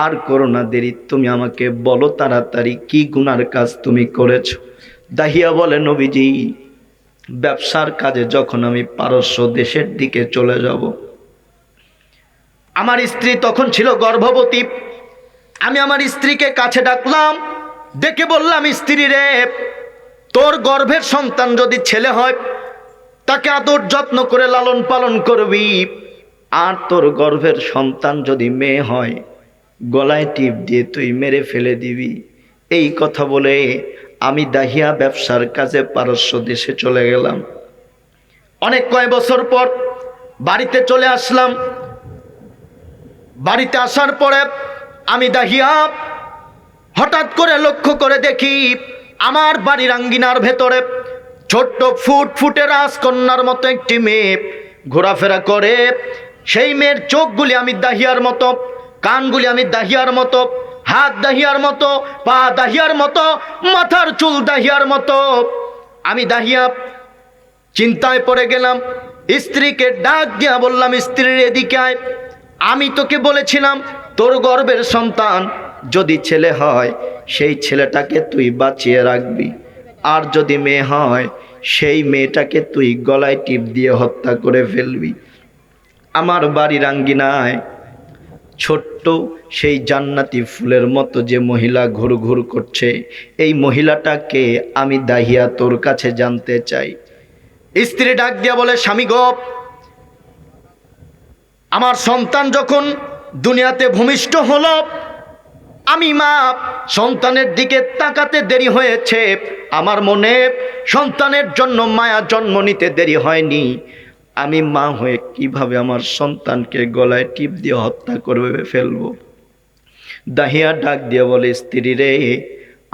আর করো না দেরি, তুমি আমাকে বলো তাড়াতাড়ি কি গুনার কাজ তুমি করেছো। দাহিয়া বলে, নবীজি ব্যবসার কাজে যখন আমি পারস্য দেশের দিকে চলে যাব, আমার স্ত্রী তখন ছিল গর্ভবতী। আমি আমার স্ত্রীকে কাছে ডাকলাম, ডেকে বললাম, স্ত্রী রে, তোর গর্ভের সন্তান যদি ছেলে হয় তাকে আদর যত্ন করে লালন পালন করবি, আর তোর গর্ভের সন্তান যদি মেয়ে হয় গলায় টিপ দিয়ে তুই মেরে ফেলে দিবি। এই কথা বলে আমি দাহিয়া ব্যবসার কাজে পারস্য দেশে চলে গেলাম। অনেক কয় বছর পর বাড়িতে চলে আসলাম। বাড়িতে আসার পরে আমি দাহিয়া হঠাৎ করে লক্ষ্য করে দেখি আমার বাড়ির আঙ্গিনার ভেতরে ছোট্ট ফুটফুটে রাজকন্যার মতো একটি মেয়ে ঘোরাফেরা করে। সেই মেয়ের চোখগুলি আমি দাহিয়ার মতো, কানগুলি আমি দাহিয়ার মতো, হাত দাহিয়ার মতো, পা দাহিয়ার মতো, মাথার চুল দাহিয়ার মতো। আমি দাহিয়া চিন্তায় পড়ে গেলাম। স্ত্রীকে ডাক দিয়া বললাম, স্ত্রীর এদিকে আয়, আমি তোকে বলেছিলাম তোর গর্ভের সন্তান যদি ছেলে হয় সেই ছেলেটাকে তুই বাঁচিয়ে রাখবি, আর যদি মেয়ে হয় সেই মেয়েটাকে তুই গলায় টিপ দিয়ে হত্যা করে ফেলবি। আমার বাড়ির আঙ্গিনায় ছোট্ট সেই জান্নাতি ফুলের মতো যে মহিলা ঘুরঘুর করছে, এই মহিলাটাকে আমি দাহিয়া তোর কাছে জানতে চাই। স্ত্রী ডাক দিয়া বলে, স্বামী গো, আমার সন্তান যখন দুনিয়াতে ভূমিষ্ঠ হলো, আমি মা সন্তানের দিকে তাকাতে দেরি হয়েছে, আমার মনে সন্তানের জন্য মায়া জন্ম নিতে দেরি হয়নি। আমি মা হয়ে কিভাবে আমার সন্তানকে গলায় টিপ দিয়ে হত্যা করবে ফেলবো। দাহিয়া ডাক দিয়ে বলে, স্ত্রী রে,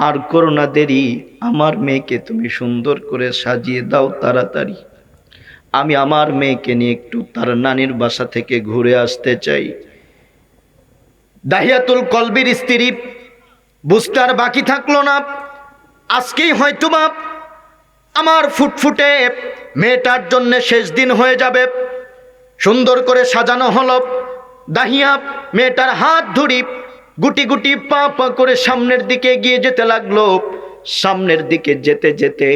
আর করো না দেরি, আমার মেয়েকে তুমি সুন্দর করে সাজিয়ে দাও তাড়াতাড়ি। আমি আমার মেয়েকে নিয়ে একটু তার নানির বাসা থেকে ঘুরে আসতে চাই। দাহিয়াতুল কলবির স্ত্রী বুঝতে আর বাকি থাকলো না, আজকেই হয়তোবা আমার ফুটফুটে মেয়েটার জন্য শেষ দিন হয়ে যাবে। সুন্দর করে সাজানো হলো। দাহিয়া মেয়েটার হাত ধরি গুটি গুটি পা পা করে সামনের দিকে এগিয়ে যেতে লাগলো। সামনের দিকে যেতে যেতে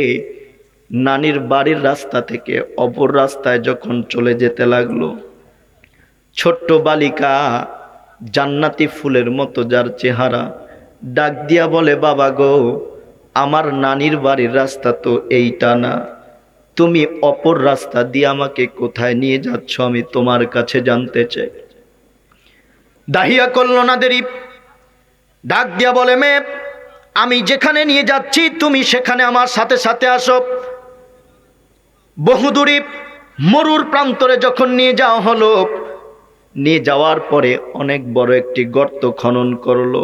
নানির বাড়ির রাস্তা থেকে অপর রাস্তায় যখন চলে যেতে লাগলো, ছোট্ট বালিকা জান্নাতি ফুলের মতো যার চেহারা, ডাক দিয়া বলে, বাবা গো, আমার নানির বাড়ির রাস্তা তো এইটা না, তুমি অপর রাস্তা দিয়ে আমাকে কোথায় নিয়ে যাচ্ছ আমি তোমার কাছে জানতে চাই। দাহিয়া করল না দেরি, ডাক দিয়া বলে, মেয়ে, আমি যেখানে নিয়ে যাচ্ছি তুমি সেখানে আমার সাথে সাথে আসো। বহুদূরী মরুর প্রান্তরে যখন নিয়ে যাওয়া হলো, নিয়ে যাওয়ার পরে অনেক বড় একটি গর্ত খনন করলো।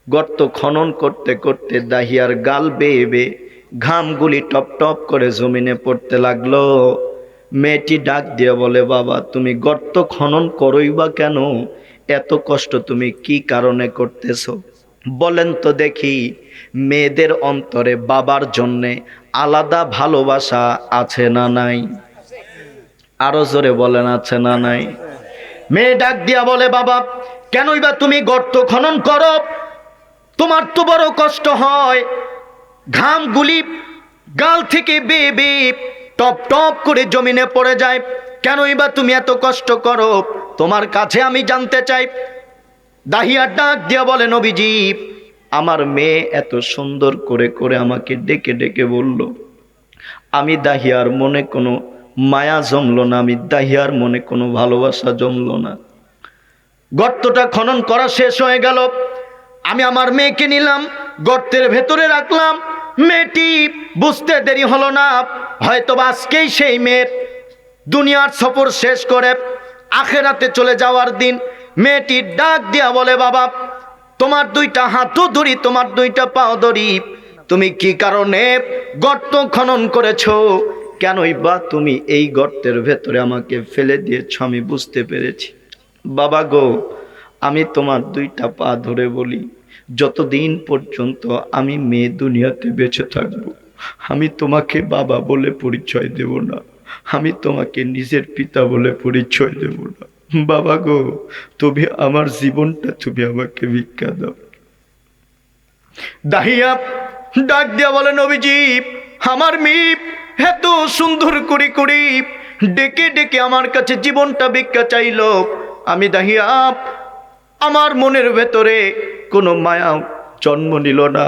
গর্ত খনন করতে করতে দাহিয়ার গাল বেয়ে বেয়ে ঘামগুলি টপ টপ করে জমিনে পড়তে লাগলো। মেয়েটি ডাক দিয়ে বলে, বাবা তুমি গর্ত খনন করোই বা কেন, এত কষ্ট তুমি কি কারণে করতেছো বলেন তো দেখি। মেয়েদের অন্তরে বাবার জন্যে আলাদা ভালোবাসা আছে না নাই? আরো জোরে বলেন, আছে না নাই? মেয়ে ডাক দিয়া বলে, বাবা কেনই বা তুমি গর্ত খনন করো, তোমার তো বড় কষ্ট হয়, ঘামগুলি গাল থেকে বেয়ে বেয়ে টপ টপ করে জমিনে পড়ে যায়, কেনই বা তুমি এত কষ্ট করো, তোমার কাছে আমি জানতে চাই। দাহিয়া ডাক দিয়া বলে, নবীজি আমার মেয়ে এত সুন্দর করে করে আমাকে ডেকে ডেকে বলল আমি দাহিয়ার মনে কোনো মায়া জমলো না, আমি দাহিয়ার মনে কোনো ভালোবাসা জমলো না। গর্তটা খনন করা শেষ হয়ে গেল। আমি আমার মেয়েকে নিলাম, গর্তের ভেতরে রাখলাম। মেয়েটি বুঝতে দেরি হলো না, হয়তোবা আজকেই সেই মেয়ের দুনিয়ার সফর শেষ করে আখেরাতে চলে যাওয়ার দিন। মেয়েটি ডাক দিয়া বলে, বাবা তোমার দুইটা হাতও ধরি, তোমার দুইটা পাও ধরি, তুমি কি কারণে গর্ত খনন করেছো? কেনই বা তুমি এই গর্তের ভেতরে আমাকে ফেলে দিয়েছ? আমি বুঝতে পেরেছি। বাবা গো, আমি তোমার দুইটা পা ধরে বলি, যতদিন পর্যন্ত আমি মেয়ে দুনিয়াতে বেঁচে থাকবো, আমি তোমাকে বাবা বলে পরিচয় দেব না, আমি তোমাকে নিজের পিতা বলে পরিচয় দেব না। বাবা গো, তুমি আমার জীবনটা তুমি আমাকে ভিক্ষা দাও। দাহিয়া ডাক দিয়া বলে, নবীজি আমার মেয়ে এত সুন্দর করে করে ডেকে ডেকে আমার কাছে জীবনটা ভিক্ষা চাইল। আমি দাহিয়া আমার মনের ভেতরে কোনো মায়া জন্ম নিল না,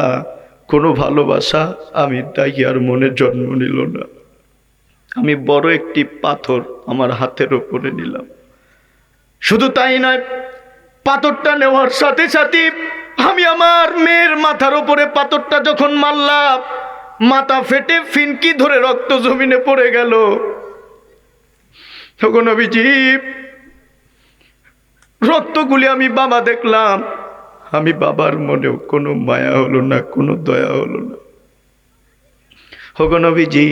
কোনো ভালোবাসা আমি দাহিয়ার মনে জন্ম নিল না। আমি বড় একটি পাথর আমার হাতের ওপরে নিলাম। শুধু তাই নয়, পাথরটা নেওয়ার সাথে সাথে আমি আমার মেয়ের মাথার উপরে পাথরটা যখন মারলাম, মাথা ফেটে ফিনকি ধরে রক্ত জমিনে পড়ে গেল। তখন নবীজি রক্তগুলি আমি বাবা দেখলাম, আমি বাবার মনেও কোনো মায়া হলো না, কোনো দয়া হলো না। নবীজি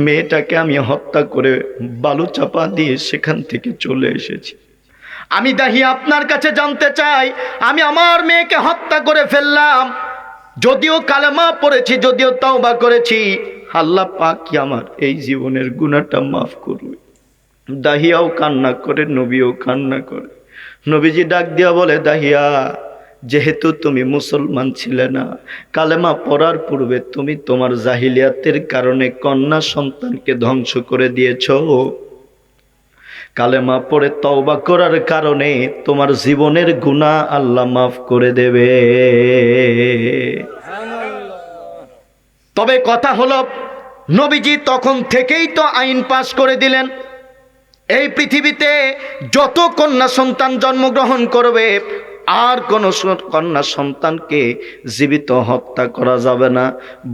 মেয়েটাকে আমি হত্যা করে বালু চাপা দিয়ে সেখান থেকে চলে এসেছি। আমি দাহিয়া আপনার কাছে জানতে চাই, আমি আমার মেয়েকে হত্যা করে ফেললাম, যদিও কালেমা পড়েছি, যদিও তওবা করেছি, আল্লাহ পাক কি আমার এই জীবনের গুনাহটা মাফ করবে? দাহিয়াও কান্না করে, নবীও কান্না করে। নবীজি ডাক দিয়া বলে, দাহিয়া যেহেতু তুমি মুসলমান ছিলে না, কালেমা পড়ার পূর্বে তুমি তোমার জাহিলিয়াতের কারণে কন্যা সন্তানকে ধ্বংস করে দিয়েছ, কালেমা পড়ে তওবা করার কারণে তোমার জীবনের গুনাহ আল্লাহ মাফ করে দেবে। তবে কথা হলো, নবীজি তখন থেকেই তো আইন পাশ করে দিলেন, এই পৃথিবীতে যত কন্যা সন্তান জন্মগ্রহণ করবে, আর কোন কন্যা সন্তানকে জীবিত হত্যা করা যাবে না।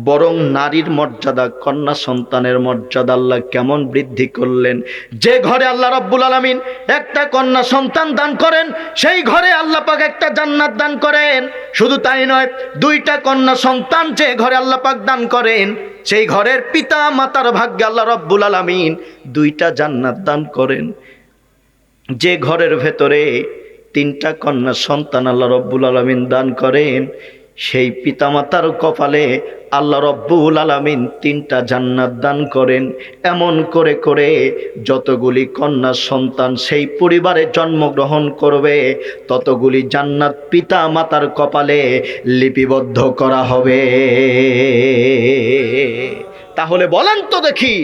বরং নারীর মর্যাদা, কন্যা সন্তানের মর্যাদা আল্লাহ কেমন বৃদ্ধি করলেন। যে ঘরে আল্লাহ রাব্বুল আলামিন একটা কন্যা সন্তান দান করেন, সেই ঘরে আল্লাহ পাক একটা জান্নাত দান করেন। শুধু তাই নয়, দুইটা কন্যা সন্তান যে ঘরে আল্লাহ পাক দান করেন, সেই ঘরের পিতা মাতার ভাগ্যে আল্লাহ রাব্বুল আলামিন দুইটা জান্নাত দান করেন। যে ঘরের ভেতরে তিনটা কন্যা সন্তান আল্লাহ রব্বুল আলামিন দান করেন, সেই পিতামাতার কপালে আল্লাহ রব্বুল আলামিন তিনটা জান্নাত দান করেন। এমন করে করে যতগুলি কন্যা সন্তান সেই পরিবারে জন্মগ্রহণ করবে, ততগুলি জান্নাত পিতা মাতার কপালে লিপিবদ্ধ করা হবে। তাহলে বলেন তো দেখি,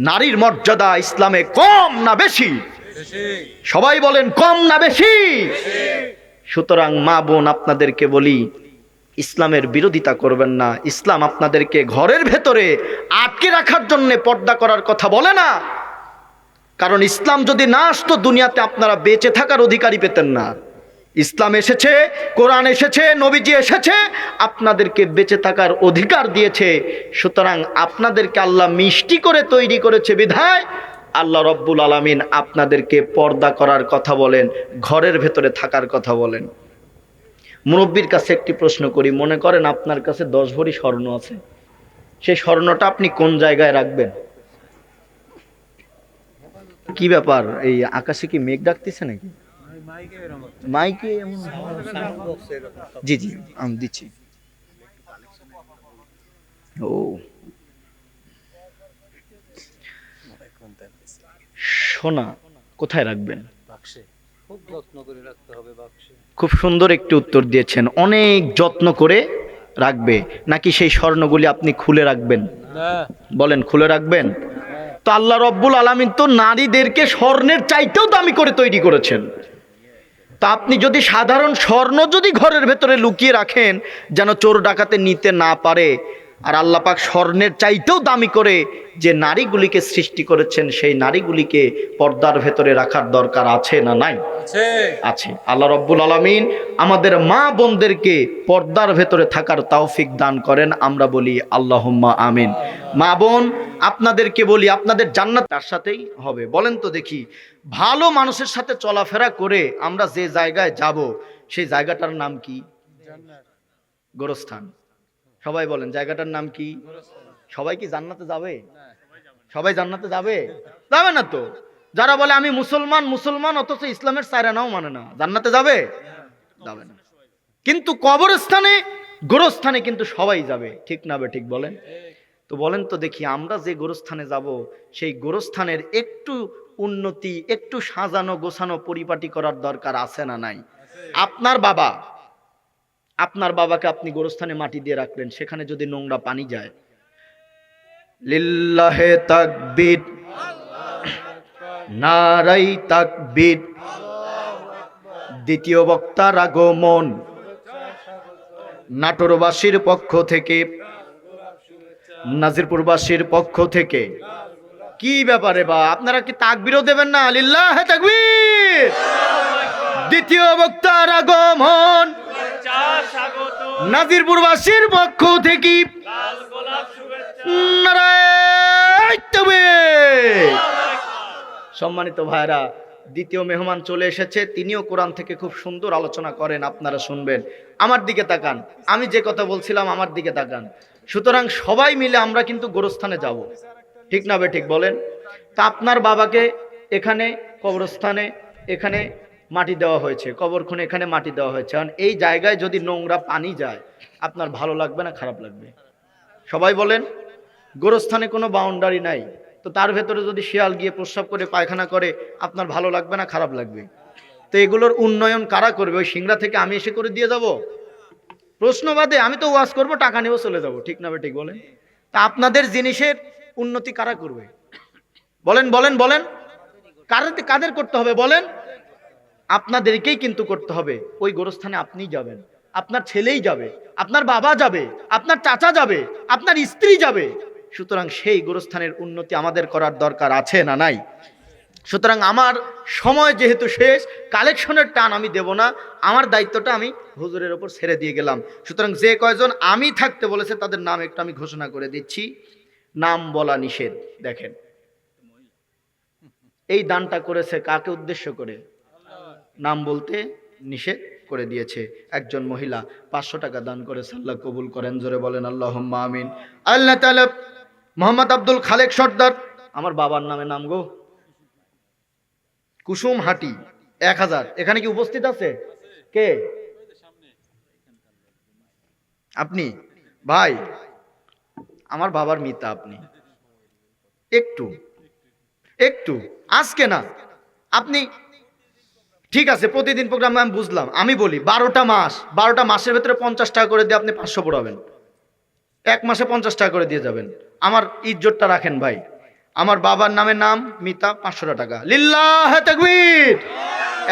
নারীর মর্যাদা ইসলামে কম না বেশি? সবাই বলেন, কম না বেশি? সুতরাং মা বোন, আপনাদেরকে বলি, ইসলামের বিরোধিতা করবেন না। ইসলাম আপনাদেরকে ঘরের ভেতরে আটকে রাখার জন্য পর্দা করার কথা বলে না। কারণ ইসলাম যদি না আসতো, দুনিয়াতে আপনারা বেঁচে থাকার অধিকারই পেতেন না। ইসলাম এসেছে, কোরআন এসেছে, নবীজি এসেছে, আপনাদেরকে বেঁচে থাকার অধিকার দিয়েছে। সুতরাং আপনাদেরকে আল্লাহ মিষ্টি করে তৈরি করেছে বিধায় আল্লাহ রব্বুল আলামিন আপনাদেরকে পর্দা করার কথা বলেন, ঘরের ভেতরে থাকার কথা বলেন। মুরব্বীর কাছে একটি প্রশ্ন করি, মনে করেন আপনার কাছে 10 ভরি স্বর্ণ আছে, সেই স্বর্ণটা আপনি কোন জায়গায় রাখবেন? কি ব্যাপার, এই আকাশে কি মেঘ ডাকতেছে নাকি? মাইকে জি জি আমি দিচ্ছি। ও সোনা কোথায় রাখবেন? খুব সুন্দর একটি উত্তর দিয়েছেন। অনেক যত্ন করে রাখবে, নাকি সেই স্বর্ণগুলি আপনি খুলে রাখবেন? বলেন, খুলে রাখবেন? তো আল্লাহ রব্বুল আলামিন তো নারীদেরকে স্বর্ণের চাইতেও দামি করে তৈরি করেছেন। তা আপনি যদি সাধারণ স্বর্ণ যদি ঘরের ভেতরে লুকিয়ে রাখেন, যেন চোর ডাকাতে নিতে না পারে, আর আল্লাহ পাক স্বর্ণের চাইতেও দামি করে যে নারীগুলিকে সৃষ্টি করেছেন, সেই নারীগুলিকে পর্দার ভেতরে রাখার দরকার আছে না নাই? আছে। আল্লাহ রব্বুল আলামিন আমাদের মা বোনদেরকে পর্দার ভেতরে থাকার তৌফিক দান করেন। আমরা বলি আল্লাহুম্মা আমিন। মা বোন, আপনাদেরকে বলি, আপনাদের জান্নাত তার সাথেই হবে। বলেন তো দেখি, ভালো মানুষের সাথে চলাফেরা করে আমরা যে জায়গায় যাব, সেই জায়গাটার নাম কি? গোরস্থান। সবাই বলেন, জায়গাটার নাম কি? সবাই কি জান্নাতে যাবে? সবাই জান্নাতে যাবে? যাবে না তো। যারা বলে আমি মুসলমান মুসলমান অথচ ইসলামের সায়রানাও মানে না, জান্নাতে যাবে? যাবে না। কিন্তু কবরস্থানে, গোরস্থানে কিন্তু সবাই যাবে, ঠিক না? ঠিক বলেন তো। বলেন তো দেখি, আমরা যে গোরস্থানে যাব, সেই গোরস্থানের একটু উন্নতি, একটু সাজানো গোছানো পরিপাটি করার দরকার আছে না নাই? আপনার বাবাকে আপনি গোরস্থানে মাটি দিয়ে রাখলেন, সেখানে যদি নোংরা পানি যায়, লিল্লাহে তাকবীর, নারাই তাকবীর। দ্বিতীয় বক্তার আগমন, নাটোরবাসীর পক্ষ থেকে, নাজিরপুরবাসীর পক্ষ থেকে। কি ব্যাপারে বা আপনারা কি তাকবীরও দেবেন না? লিল্লাহে তাকবীর। দ্বিতীয় বক্তার আগমন, নাজিরপুরবাসীর পক্ষ থেকে নারায়ে তাকবীর। সম্মানিত ভাইরা, দ্বিতীয় মেহমান চলে এসেছে, তিনিও কোরআন থেকে খুব সুন্দর আলোচনা করেন, আপনারা শুনবেন। আমার দিকে তাকান, আমি যে কথা বলছিলাম আমার দিকে তাকান। সুতরাং সবাই মিলে আমরা কিন্তু গোরস্থানে যাব, ঠিক না ঠিক বলেন? তা আপনার বাবাকে এখানে কবরস্থানে এখানে মাটি দেওয়া হয়েছে, কবরখানে এখানে মাটি দেওয়া হয়েছে। কারণ এই জায়গায় যদি নোংরা পানি যায়, আপনার ভালো লাগবে না খারাপ লাগবে? সবাই বলেন। গোরস্থানে কোনো বাউন্ডারি নাই, তো তার ভেতরে যদি শিয়াল গিয়ে প্রস্রাব করে পায়খানা করে, আপনার ভালো লাগবে না খারাপ লাগবে? তো এগুলোর উন্নয়ন কারা করবে? ওই সিংড়া থেকে আমি এসে করে দিয়ে যাব? প্রশ্নবাদে আমি তো ওয়াজ করব, টাকা নিব, চলে যাব, ঠিক না ঠিক বলেন? তা আপনাদের জিনিসের উন্নতি কারা করবে? বলেন বলেন বলেন, কাদের করতে হবে বলেন? আপনাদেরকেই কিন্তু করতে হবে। ওই গোরস্থানে আপনিই যাবেন, আপনার ছেলেই যাবে, আপনার বাবা যাবে, আপনার চাচা যাবে, আপনার স্ত্রী যাবে। সুতরাং সেই গোরস্থানের উন্নতি আমাদের করার দরকার আছে না নাই? সুতরাং আমার সময় যেহেতু শেষ, কালেকশনের টান আমি দেব না, আমার দায়িত্বটা আমি হুজুরের ওপর ছেড়ে দিয়ে গেলাম। সুতরাং যে কয়জন আমি থাকতে বলেছে তাদের নাম একটু আমি ঘোষণা করে দিচ্ছি। নাম বলা নিষেধ। দেখেন, এই দানটা করেছে কাকে উদ্দেশ্য করে? নাম বলতে নিষেধ করে দিয়েছে। একজন মহিলা 500 টাকা দান করেছে, আল্লাহ কবুল করেন, জোরে বলেন আল্লাহুম্মা আমিন। আল্লাহ তাআলা মোহাম্মদ আব্দুল খালেক সর্দার, আমার বাবার নামে নাম গো, কুসুম হাটি, 1000। এখানে কি উপস্থিত আছে? কে? আপনি? ভাই, আমার বাবার মিতা আপনি। একটু একটু আজকে না, আপনি ঠিক আছে প্রতিদিন প্রোগ্রাম আমি বুঝলাম, আমি বলি 12টা মাসের ভেতরে 50 টাকা করে দিয়ে আপনি 500 পড়াবেন, এক মাসে 50 টাকা করে দিয়ে যাবেন। আমার ইজ্জতটা রাখেন ভাই। আমার বাবার নামে নাম মিতা, 500 টাকা। লিল্লাহে তাকবীর।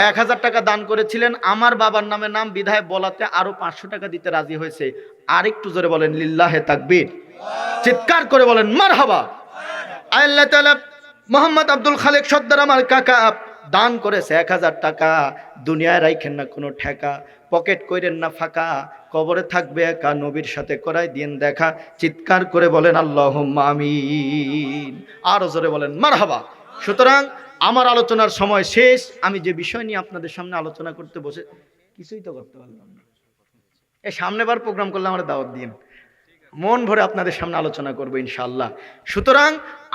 1000 টাকা দান করেছিলেন, আমার বাবার নামে নাম বিধায় বলাতে আরো 500 টাকা দিতে রাজি হয়েছে। আর একটু জোরে বলেন লিল্লাহে তাকবীর, চিৎকার করে বলেন মারহাবা। আল্লাহ তাআলা মোহাম্মদ আব্দুল খালেক সর্দার আমার কাকা দান করেছে 1000 টাকা। দুনিয়ায় রাইখেন না কোনো ঠেকা, পকেট কইরেন না ফাঁকা, কবরে থাকবে একা, নবীর সাথে করাই দিন দেখা। চিৎকার করে বলেন আল্লাহুম্মা আমিন, আরো জোরে বলেন মারহাবা। সুতরাং আমার আলোচনার সময় শেষ। আমি যে বিষয় নিয়ে আপনাদের সামনে আলোচনা করতে বসে, কিছুই তো করতে পারলাম না। এই সামনেবার প্রোগ্রাম করলে আমার দাওয়াত দিন, মন ভরে আপনাদের সামনে আলোচনা করবো ইনশাআল্লাহ। সুতরাং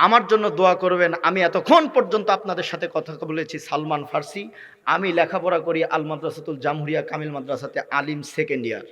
আমার জন্য দোয়া করবেন। আমি এতক্ষণ পর্যন্ত আপনাদের সাথে কথা বলেছি সালমান ফার্সি। আমি লেখাপড়া করি আল মাদ্রাসাতুল জামহুরিয়া কামিল মাদ্রাসাতে, আলিম 2nd ইয়ার।